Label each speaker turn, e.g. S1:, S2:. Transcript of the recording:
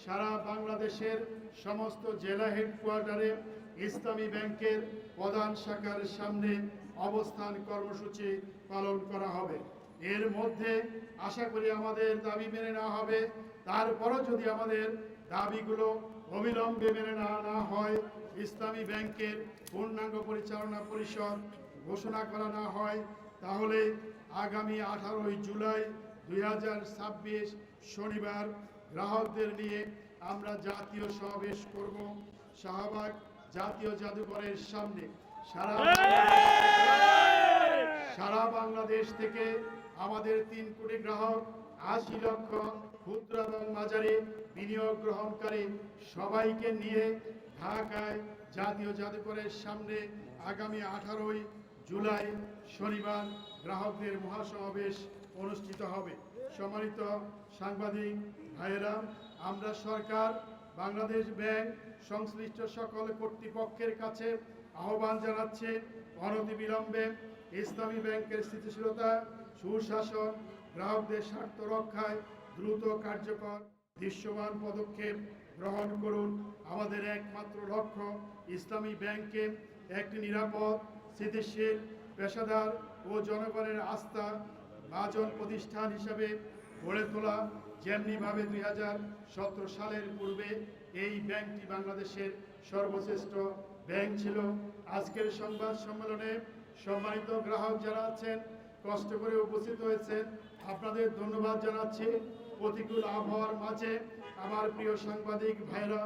S1: সারা বাংলাদেশের সমস্ত জেলা হেডকোয়ার্টারে ইসলামী ব্যাংকের প্রধান শাখার সামনে অবস্থান কর্মসূচি পালন করা হবে। এর মধ্যে আশা করি আমাদের দাবি মেনে নেওয়া হবে। তারপরও যদি আমাদের দাবিগুলো অবিলম্বে মেনে না হয়, ইসলামী ব্যাংকের পূর্ণাঙ্গ পরিচালনা পরিষদ ঘোষণা করা না হয়, তাহলে আগামী 18 জুলাই 2026 শনিবার গ্রাহকদের নিয়ে আমরা জাতীয় সমাবেশ করব শাহবাগ জাতীয় জাদুঘরের সামনে। সারা বাংলাদেশ থেকে আমাদের 3 কোটি গ্রাহক, 80 লক্ষ ক্ষুদ্র এবং মাঝারি বিনিয়োগ গ্রহণকারী সবাইকে নিয়ে ঢাকায় জাতীয় জাদুঘরের সামনে আগামী 18 জুলাই শনিবার গ্রাহকদের মহাসমাবেশ অনুষ্ঠিত হবে। সম্মানিত সাংবাদিক ভাইয়েরা, আমরা সরকার, বাংলাদেশ ব্যাংক, সংশ্লিষ্ট সকল কর্তৃপক্ষের কাছে আহ্বান জানাচ্ছি, অনতিবিলম্বে ইসলামী ব্যাংকের স্থিতিশীলতা, সুশাসন, গ্রাহকদের স্বার্থ রক্ষায় দ্রুত কার্যকর দৃশ্যমান পদক্ষেপ গ্রহণ করুন। আমাদের একমাত্র লক্ষ্য ইসলামী ব্যাংকে একটি নিরাপদ, স্থিতিশীল, পেশাদার ও জনগণের আস্থা ভাজন প্রতিষ্ঠান হিসেবে গড়ে তোলা। যেমনিভাবে 2017 সালের পূর্বে এই ব্যাংকটি বাংলাদেশের সর্বশ্রেষ্ঠ ব্যাংক ছিল। আজকের সংবাদ সম্মেলনে সম্মানিত গ্রাহক যারা আছেন, কষ্ট করে উপস্থিত হয়েছেন, আপনাদের ধন্যবাদ জানাচ্ছি। প্রতিকূল আবহাওয়ার মাঝে আমার প্রিয় সাংবাদিক ভাইরা